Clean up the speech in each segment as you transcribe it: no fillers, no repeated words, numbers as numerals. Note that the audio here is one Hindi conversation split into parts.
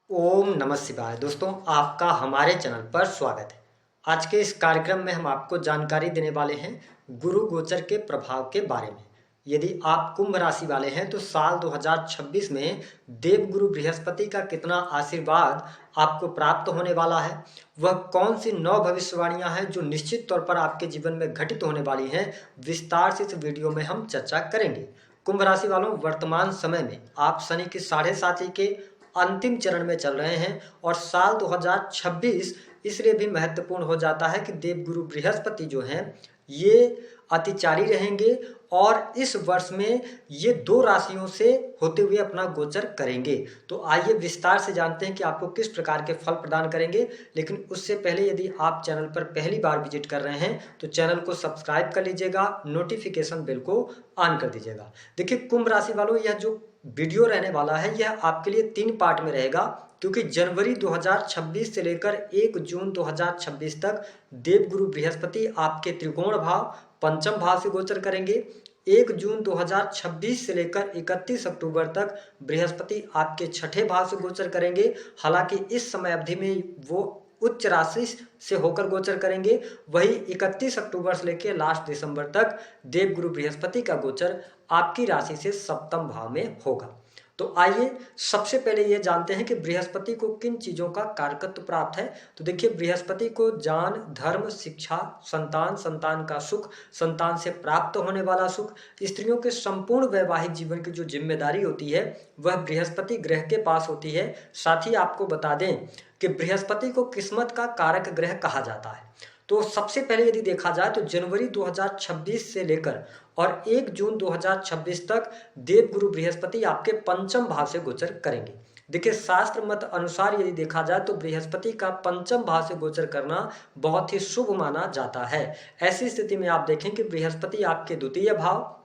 ओम नमः शिवाय। दोस्तों, आपका हमारे चैनल पर स्वागत है। आज के इस कार्यक्रम में हम आपको जानकारी देने वाले हैं गुरु गोचर के प्रभाव के बारे में। यदि आप कुंभ राशि वाले हैं तो साल 2026 में देवगुरु बृहस्पति का कितना आशीर्वाद आपको प्राप्त होने वाला है, वह कौन सी 9 भविष्यवाणियां हैं जो निश्चित तौर पर आपके जीवन में घटित होने वाली हैं, विस्तार से इस वीडियो में हम चर्चा करेंगे। कुंभ राशि वालों, वर्तमान समय में आप शनि की 7.5 के अंतिम चरण में चल रहे हैं और साल 2026 इसलिए भी महत्वपूर्ण हो जाता है कि देवगुरु बृहस्पति जो हैं ये अतिचारी रहेंगे और इस वर्ष में ये 2 राशियों से होते हुए अपना गोचर करेंगे। तो आइए विस्तार से जानते हैं कि आपको किस प्रकार के फल प्रदान करेंगे। लेकिन उससे पहले यदि आप चैनल पर पहली बार विजिट कर रहे हैं तो चैनल को सब्सक्राइब कर लीजिएगा, नोटिफिकेशन बेल को ऑन कर दीजिएगा। देखिए कुंभ राशि वालों, यह जो वीडियो रहने वाला है यह आपके लिए 3 पार्ट में रहेगा, क्योंकि जनवरी 2026 से लेकर 1 जून 2026 तक देवगुरु बृहस्पति आपके त्रिकोण भाव पंचम भाव से गोचर करेंगे। 1 जून 2026 से लेकर 31 अक्टूबर तक बृहस्पति आपके छठे भाव से गोचर करेंगे। हालांकि इस समय अवधि में वो उच्च राशि से होकर गोचर करेंगे। वही 31 अक्टूबर से लेकर लास्ट दिसंबर तक देवगुरु बृहस्पति का गोचर आपकी राशि से सप्तम भाव में होगा। तो आइए सबसे पहले ये जानते हैं कि बृहस्पति को किन चीजों का कारकत्व प्राप्त है। तो देखिए, बृहस्पति को ज्ञान, धर्म, शिक्षा, संतान, संतान का सुख, संतान से प्राप्त होने वाला सुख, स्त्रियों के संपूर्ण वैवाहिक जीवन की जो जिम्मेदारी होती है वह बृहस्पति ग्रह के पास होती है। साथ ही आपको बता दें कि बृहस्पति को किस्मत का कारक ग्रह कहा जाता है। तो सबसे पहले यदि देखा जाए तो जनवरी 2026 से लेकर और 1 जून 2026 तक देवगुरु बृहस्पति आपके पंचम भाव से गोचर करेंगे। देखिए, शास्त्र मत अनुसार यदि देखा जाए तो बृहस्पति का पंचम भाव से गोचर करना बहुत ही शुभ माना जाता है। ऐसी स्थिति में आप देखें कि बृहस्पति आपके द्वितीय भाव,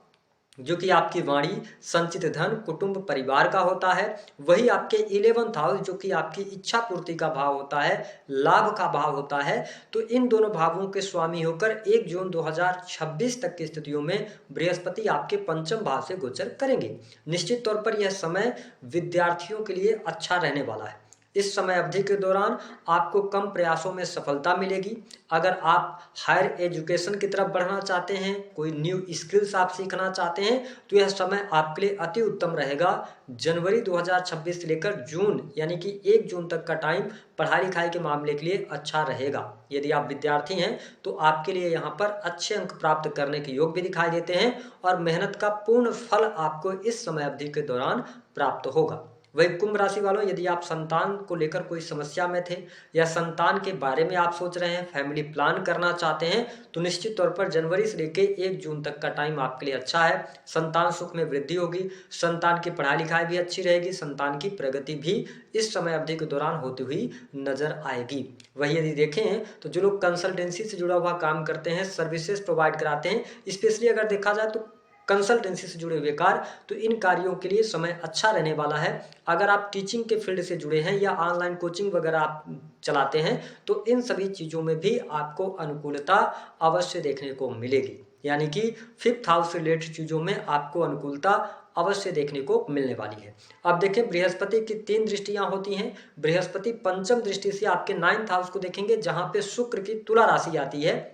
जो कि आपकी वाणी, संचित धन, कुटुंब, परिवार का होता है, वही आपके 11th हाउस जो कि आपकी इच्छा पूर्ति का भाव होता है, लाभ का भाव होता है। तो इन दोनों भावों के स्वामी होकर 1 जून 2026 तक की स्थितियों में बृहस्पति आपके पंचम भाव से गोचर करेंगे। निश्चित तौर पर यह समय विद्यार्थियों के लिए अच्छा रहने वाला है। इस समय अवधि के दौरान आपको कम प्रयासों में सफलता मिलेगी। अगर आप हायर एजुकेशन की तरफ बढ़ना चाहते हैं, कोई न्यू स्किल्स आप सीखना चाहते हैं, तो यह समय आपके लिए अति उत्तम रहेगा। जनवरी 2026 से लेकर जून यानी कि 1 जून तक का टाइम पढ़ाई लिखाई के मामले के लिए अच्छा रहेगा। यदि आप विद्यार्थी हैं तो आपके लिए यहाँ पर अच्छे अंक प्राप्त करने के योग भी दिखाई देते हैं और मेहनत का पूर्ण फल आपको इस समय अवधि के दौरान प्राप्त होगा। वही कुंभ राशि वालों, यदि आप संतान को लेकर कोई समस्या में थे या संतान के बारे में आप सोच रहे हैं, फैमिली प्लान करना चाहते हैं, तो निश्चित तौर पर जनवरी से लेकर 1 जून तक का टाइम आपके लिए अच्छा है। संतान सुख में वृद्धि होगी, संतान की पढ़ाई लिखाई भी अच्छी रहेगी, संतान की प्रगति भी इस समय अवधि के दौरान होती हुई नजर आएगी। वही यदि देखें तो जो लोग कंसल्टेंसी से जुड़ा हुआ काम करते हैं, सर्विसेज प्रोवाइड कराते हैं, स्पेशली अगर देखा जाए तो कंसल्टेंसी से जुड़े हुए कार्य, तो इन कार्यों के लिए समय अच्छा रहने वाला है। अगर आप टीचिंग के फील्ड से जुड़े हैं या ऑनलाइन कोचिंग वगैरह आप चलाते हैं तो इन सभी चीज़ों में भी आपको अनुकूलता अवश्य देखने को मिलेगी। यानी कि 5th हाउस से रिलेटेड चीज़ों में आपको अनुकूलता अवश्य देखने को मिलने वाली है। अब देखें, बृहस्पति की 3 दृष्टियां होती हैं। बृहस्पति पंचम दृष्टि से आपके 9th हाउस को देखेंगे, जहां पे शुक्र की तुला राशि आती है।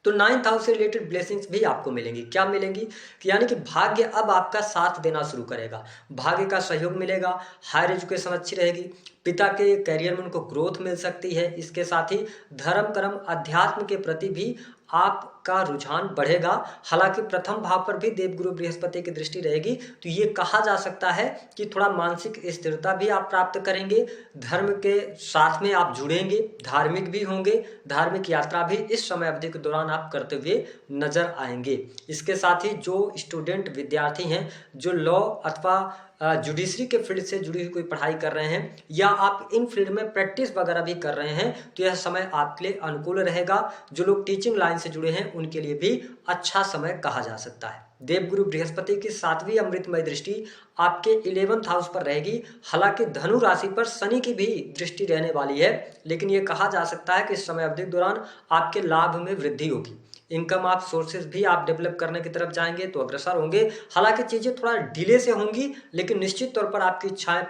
तो 9th हाउस से रिलेटेड ब्लेसिंग्स भी आपको मिलेंगी। क्या मिलेंगी? कि यानी कि भाग्य अब आपका साथ देना शुरू करेगा, भाग्य का सहयोग मिलेगा, हायर एजुकेशन अच्छी रहेगी, पिता के करियर में उनको ग्रोथ मिल सकती है। इसके साथ ही धर्म, कर्म, अध्यात्म के प्रति भी आपका रुझान बढ़ेगा। हालांकि प्रथम भाव पर भी देवगुरु बृहस्पति की दृष्टि रहेगी, तो ये कहा जा सकता है कि थोड़ा मानसिक स्थिरता भी आप प्राप्त करेंगे, धर्म के साथ में आप जुड़ेंगे, धार्मिक भी होंगे, धार्मिक यात्रा भी इस समय अवधि के दौरान आप करते हुए नजर आएंगे। इसके साथ ही जो स्टूडेंट विद्यार्थी हैं, जो लॉ अथवा जुडिशरी के फील्ड से जुड़ी हुई कोई पढ़ाई कर रहे हैं या आप इन फील्ड में प्रैक्टिस वगैरह भी कर रहे हैं, तो यह समय आपके लिए अनुकूल रहेगा। जो लोग टीचिंग लाइन से जुड़े हैं उनके लिए भी अच्छा समय कहा जा सकता है। देवगुरु बृहस्पति की 7वीं अमृतमय दृष्टि आपके 11th हाउस पर रहेगी। हालांकि धनु राशि पर शनि की भी दृष्टि रहने वाली है, लेकिन यह कहा जा सकता है कि इस समय अवधि के दौरान आपके लाभ में वृद्धि होगी। इनकम आप सोर्सेज भी आप डेवलप करने की तरफ जाएंगे तो अग्रसर होंगे। हालांकि चीज़ें थोड़ा डिले से होंगी, लेकिन निश्चित तौर पर आपकी इच्छाएं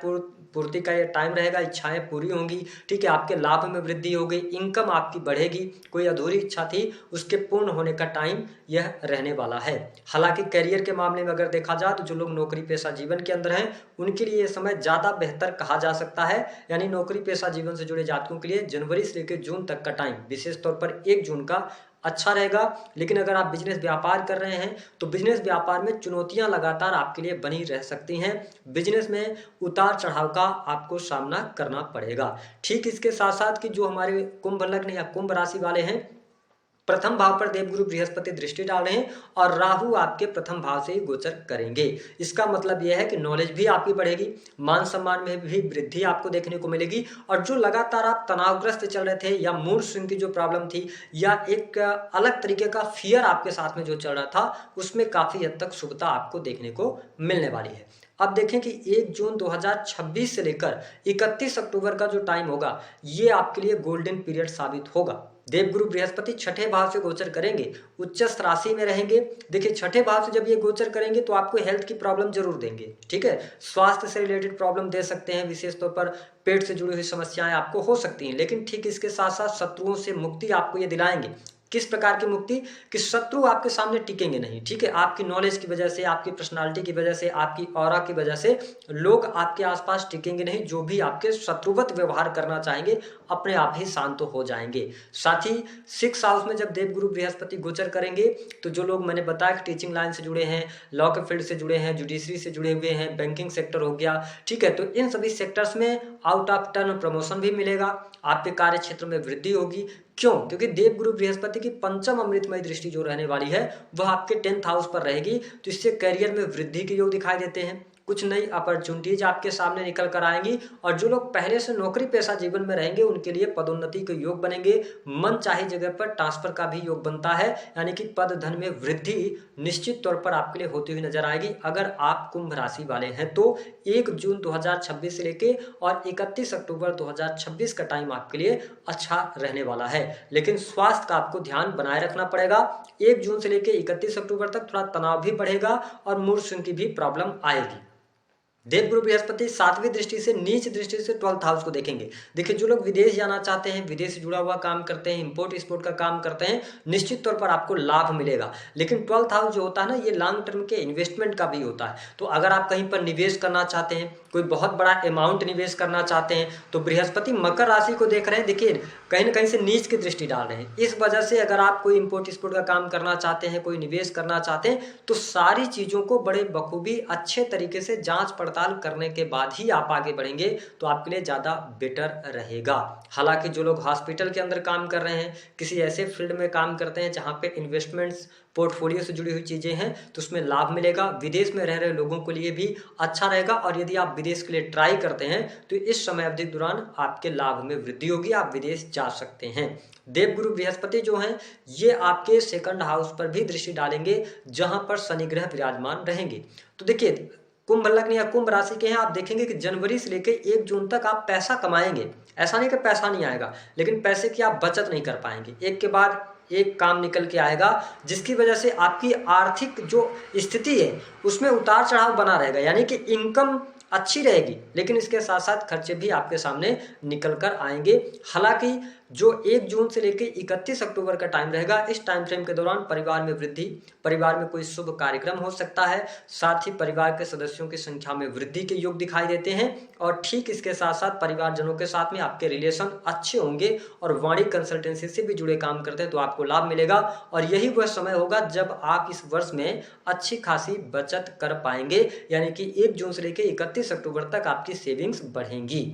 पूर्ति का ये टाइम रहेगा, इच्छाएं पूरी होंगी, ठीक है, आपके लाभ में वृद्धि होगी, इनकम आपकी बढ़ेगी, कोई अधूरी इच्छा थी उसके पूर्ण होने का टाइम यह रहने वाला है। हालांकि करियर के मामले में अगर देखा जाए तो जो लोग नौकरी पेशा जीवन के अंदर हैं उनके लिए यह समय ज़्यादा बेहतर कहा जा सकता है। यानी नौकरी पेशा जीवन से जुड़े जातकों के लिए जनवरी से लेकर जून तक का टाइम, विशेष तौर पर 1 जून का अच्छा रहेगा। लेकिन अगर आप बिजनेस व्यापार कर रहे हैं तो बिजनेस व्यापार में चुनौतियां लगातार आपके लिए बनी रह सकती हैं। बिजनेस में उतार चढ़ाव का आपको सामना करना पड़ेगा। ठीक इसके साथ साथ कि जो हमारे कुंभ लग्न या कुंभ राशि वाले हैं, प्रथम भाव पर देवगुरु बृहस्पति दृष्टि डाल रहे हैं और राहु आपके प्रथम भाव से ही गोचर करेंगे। इसका मतलब यह है कि नॉलेज भी आपकी बढ़ेगी, मान सम्मान में भी वृद्धि आपको देखने को मिलेगी, और जो लगातार आप तनावग्रस्त चल रहे थे या मूड स्विंग की जो प्रॉब्लम थी या एक अलग तरीके का फियर आपके साथ में जो चल रहा था उसमें काफी हद तक शुभता आपको देखने को मिलने वाली है। अब देखें कि 1 जून 2026 से लेकर 31 अक्टूबर का जो टाइम होगा ये आपके लिए गोल्डन पीरियड साबित होगा। देवगुरु बृहस्पति छठे भाव से गोचर करेंगे, उच्चस्थ राशि में रहेंगे। देखिए छठे भाव से जब ये गोचर करेंगे तो आपको हेल्थ की प्रॉब्लम जरूर देंगे, ठीक है, स्वास्थ्य से रिलेटेड प्रॉब्लम दे सकते हैं, विशेष तौर पर पेट से जुड़ी हुई समस्याएं आपको हो सकती हैं। लेकिन ठीक इसके साथ साथ शत्रुओं से मुक्ति आपको ये दिलाएंगे। किस प्रकार की मुक्ति? कि शत्रु आपके सामने टिकेंगे नहीं, ठीक है, आपकी नॉलेज की वजह से, आपकी पर्सनालिटी की वजह से, आपकी ऑरा की वजह से लोग आपके आसपास टिकेंगे नहीं। जो भी आपके शत्रुवत व्यवहार करना चाहेंगे अपने आप ही शांत हो जाएंगे। साथ ही 6 हाउस में जब देवगुरु बृहस्पति गोचर करेंगे तो जो लोग मैंने बताया कि टीचिंग लाइन से जुड़े हैं, लॉ के फील्ड से जुड़े हैं, जुडिशरी से जुड़े हुए हैं, बैंकिंग सेक्टर हो गया, ठीक है, तो इन सभी सेक्टर्स में आउट ऑफ टर्न प्रमोशन भी मिलेगा, आपके कार्य क्षेत्र में वृद्धि होगी। क्यों? क्योंकि देवगुरु बृहस्पति की पंचम अमृतमय दृष्टि जो रहने वाली है वह आपके 10th हाउस पर रहेगी, तो इससे करियर में वृद्धि के योग दिखाई देते हैं। कुछ नई अपॉर्चुनिटीज आपके सामने निकल कर आएंगी, और जो लोग पहले से नौकरी पेशा जीवन में रहेंगे उनके लिए पदोन्नति के योग बनेंगे। मन चाही जगह पर ट्रांसफर का भी योग बनता है, यानी कि पद धन में वृद्धि निश्चित तौर पर आपके लिए होती हुई नजर आएगी अगर आप कुंभ राशि वाले हैं तो। 1 जून 2026 से लेके और 31 अक्टूबर 2026 का टाइम आपके लिए अच्छा रहने वाला है। लेकिन स्वास्थ्य का आपको ध्यान बनाए रखना पड़ेगा। 1 जून से लेके 31 अक्टूबर तक थोड़ा तनाव भी बढ़ेगा और मूड स्विंग की भी प्रॉब्लम आएगी। देवगुरु बृहस्पति 7वीं दृष्टि से, नीच दृष्टि से 12th हाउस को देखेंगे। देखिए जो लोग विदेश जाना चाहते हैं, विदेश से जुड़ा हुआ काम करते हैं, इंपोर्ट एक्सपोर्ट का काम करते हैं, निश्चित तौर पर आपको लाभ मिलेगा। लेकिन 12th हाउस जो होता है ना, ये लॉन्ग टर्म के इन्वेस्टमेंट का भी होता है। तो अगर आप कहीं पर निवेश करना चाहते हैं, कोई बहुत बड़ा अमाउंट निवेश करना चाहते हैं, तो बृहस्पति मकर राशि को देख रहे हैं, देखिए कहीं ना कहीं से नीच की दृष्टि डाल रहे हैं। इस वजह से अगर आप कोई इंपोर्ट एक्सपोर्ट का काम करना चाहते हैं, कोई निवेश करना चाहते हैं, तो सारी चीज़ों को बड़े बखूबी अच्छे तरीके से जांच पड़ताल करने के बाद ही आप आगे बढ़ेंगे तो आपके लिए ज़्यादा बेटर रहेगा। हालांकि जो लोग हॉस्पिटल के अंदर काम कर रहे हैं, किसी ऐसे फील्ड में काम करते हैं जहां पे इन्वेस्टमेंट्स पोर्टफोलियो से जुड़ी हुई चीज़ें हैं, तो उसमें लाभ मिलेगा। विदेश में रह रहे लोगों के लिए भी अच्छा रहेगा, और यदि आप विदेश के लिए ट्राई करते हैं तो इस समय अवधि के दौरान आपके लाभ में वृद्धि होगी, आप विदेश जा सकते हैं। देवगुरु बृहस्पति जो हैं ये आपके 2nd हाउस पर भी दृष्टि डालेंगे जहां पर शनि ग्रह विराजमान रहेंगे। तो देखिए कुंभ लग्न या कुंभ राशि के हैं, आप देखेंगे कि जनवरी से लेकर 1 जून तक आप पैसा कमाएंगे। ऐसा नहीं कि पैसा नहीं आएगा, लेकिन पैसे की आप बचत नहीं कर पाएंगे। एक के बाद एक काम निकल के आएगा जिसकी वजह से आपकी आर्थिक जो स्थिति है उसमें उतार चढ़ाव बना रहेगा। यानी कि इनकम अच्छी रहेगी, लेकिन इसके साथ साथ खर्चे भी आपके सामने निकल कर आएंगे। हालांकि जो 1 जून से लेकर 31 अक्टूबर का टाइम रहेगा, इस टाइम फ्रेम के दौरान परिवार में वृद्धि, परिवार में कोई शुभ कार्यक्रम हो सकता है, साथ ही परिवार के सदस्यों की संख्या में वृद्धि के योग दिखाई देते हैं। और ठीक इसके साथ साथ परिवारजनों के साथ में आपके रिलेशन अच्छे होंगे, और वाणिज्य कंसल्टेंसी से भी जुड़े काम करते हैं तो आपको लाभ मिलेगा। और यही वह समय होगा जब आप इस वर्ष में अच्छी खासी बचत कर पाएंगे, यानी कि 1 जून से लेकर 31 अक्टूबर तक आपकी सेविंग्स बढ़ेंगी।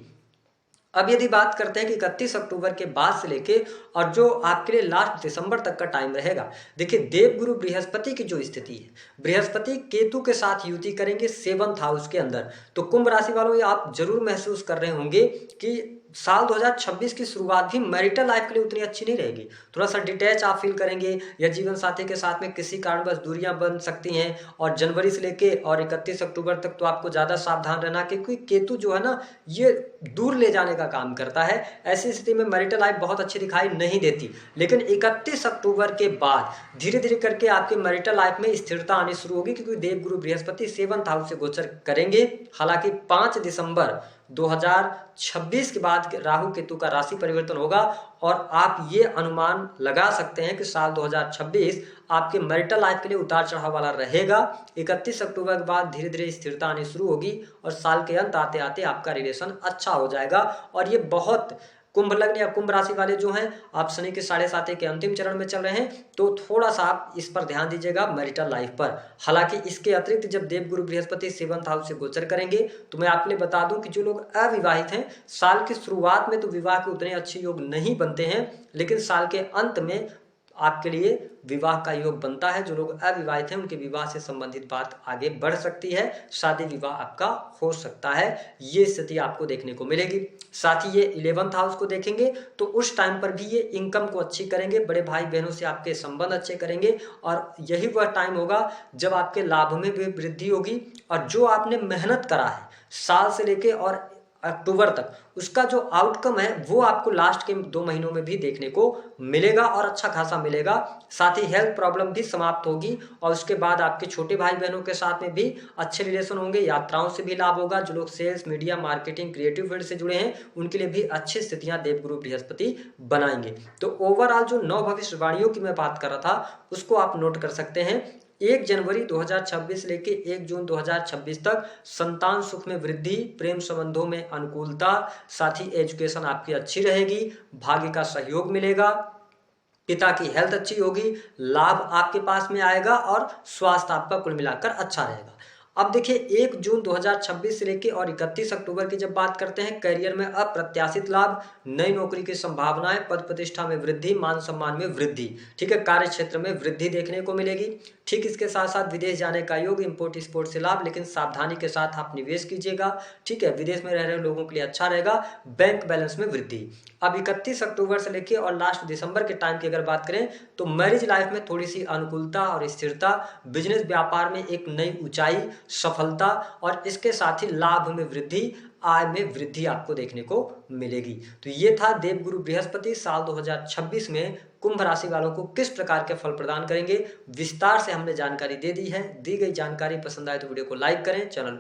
अब यदि बात करते हैं कि 31 अक्टूबर के बाद से लेके और जो आपके लिए लास्ट दिसंबर तक का टाइम रहेगा, देखिए देवगुरु बृहस्पति की जो स्थिति है, बृहस्पति केतु के साथ युति करेंगे 7th हाउस के अंदर। तो कुंभ राशि वालों ये आप जरूर महसूस कर रहे होंगे कि साल 2026 की शुरुआत भी मैरिटल लाइफ के लिए उतनी अच्छी नहीं रहेगी। थोड़ा सा डिटैच आप फील करेंगे, या जीवन साथी के साथ में किसी कारणवश दूरियां बन सकती हैं। और जनवरी से लेके और 31 अक्टूबर तक तो आपको ज़्यादा सावधान रहना, क्योंकि केतु जो है ना ये दूर ले जाने का काम करता है। ऐसी स्थिति में मैरिटल लाइफ बहुत अच्छी दिखाई नहीं देती। लेकिन 31 अक्टूबर के बाद धीरे धीरे करके आपके मैरिटल लाइफ में स्थिरता आनी शुरू होगी, क्योंकि देवगुरु बृहस्पति 7th हाउस से गोचर करेंगे। हालांकि 5 दिसंबर 2026 के बाद राहु केतु का राशि परिवर्तन होगा और आप ये अनुमान लगा सकते हैं कि साल 2026 आपके मैरिटल लाइफ के लिए उतार चढ़ाव वाला रहेगा। 31 अक्टूबर के बाद धीरे धीरे स्थिरता आनी शुरू होगी और साल के अंत आते आते आपका रिलेशन अच्छा हो जाएगा। और ये बहुत कुंभ लग्न या कुंभ राशि वाले जो हैं, आप शनि के 7.5 के अंतिम चरण में चल रहे हैं, तो थोड़ा सा आप इस पर ध्यान दीजिएगा मैरिटल लाइफ पर। हालांकि इसके अतिरिक्त जब देवगुरु बृहस्पति 7th हाउस से गोचर करेंगे तो मैं आपको बता दूं कि जो लोग अविवाहित हैं, साल की शुरुआत में तो विवाह के उतने अच्छे योग नहीं बनते हैं, लेकिन साल के अंत में आपके लिए विवाह का योग बनता है। जो लोग अविवाहित हैं उनके विवाह से संबंधित बात आगे बढ़ सकती है, शादी विवाह आपका हो सकता है, ये स्थिति आपको देखने को मिलेगी। साथ ही ये 11th हाउस को देखेंगे तो उस टाइम पर भी ये इनकम को अच्छी करेंगे, बड़े भाई बहनों से आपके संबंध अच्छे करेंगे और यही वह टाइम होगा जब आपके लाभ में भी वृद्धि होगी और जो आपने मेहनत करा है साल से लेके और अक्टूबर तक, उसका जो आउटकम है वो आपको लास्ट के 2 महीनों में भी देखने को मिलेगा और अच्छा खासा मिलेगा। साथ ही हेल्थ प्रॉब्लम भी समाप्त होगी और उसके बाद आपके छोटे भाई बहनों के साथ में भी अच्छे रिलेशन होंगे, यात्राओं से भी लाभ होगा। जो लोग sales, media, marketing, creative field से जुड़े हैं उनके लिए भी अच्छी स्थितियां देवगुरु बृहस्पति बनाएंगे। तो ओवरऑल जो 9 भविष्यवाणियों की मैं बात कर रहा था उसको आप नोट कर सकते हैं। 1 जनवरी 2026 लेके 1 जून 2026 तक संतान सुख में वृद्धि, प्रेम संबंधों में अनुकूलता, साथ ही एजुकेशन आपकी अच्छी रहेगी, भाग्य का सहयोग मिलेगा, पिता की हेल्थ अच्छी होगी, लाभ आपके पास में आएगा और स्वास्थ्य आपका कुल मिलाकर अच्छा रहेगा। अब देखिए 1 जून 2026 से लेके और 31 अक्टूबर की जब बात करते हैं, करियर में अप्रत्याशित लाभ, नई नौकरी की संभावनाएं, पद प्रतिष्ठा में वृद्धि, मान सम्मान में वृद्धि, ठीक है, कार्य क्षेत्र में वृद्धि देखने को मिलेगी। ठीक इसके साथ साथ विदेश जाने का योग, इंपोर्ट एक्सपोर्ट से लाभ, लेकिन सावधानी के साथ आप निवेश कीजिएगा, ठीक है, विदेश में रह रहे लोगों के लिए अच्छा रहेगा। बैंक बैलेंस में वृद्धि। अब 31 अक्टूबर से लेके और लास्ट दिसंबर के टाइम की अगर बात करें तो मैरिज लाइफ में थोड़ी सी अनुकूलता और स्थिरता, बिजनेस व्यापार में एक नई ऊंचाई, सफलता और इसके साथ ही लाभ में वृद्धि, आय में वृद्धि आपको देखने को मिलेगी। तो ये था देवगुरु बृहस्पति साल 2026 में कुंभ राशि वालों को किस प्रकार के फल प्रदान करेंगे। विस्तार से हमने जानकारी दे दी है। दी गई जानकारी पसंद आए तो वीडियो को लाइक करें, चैनल को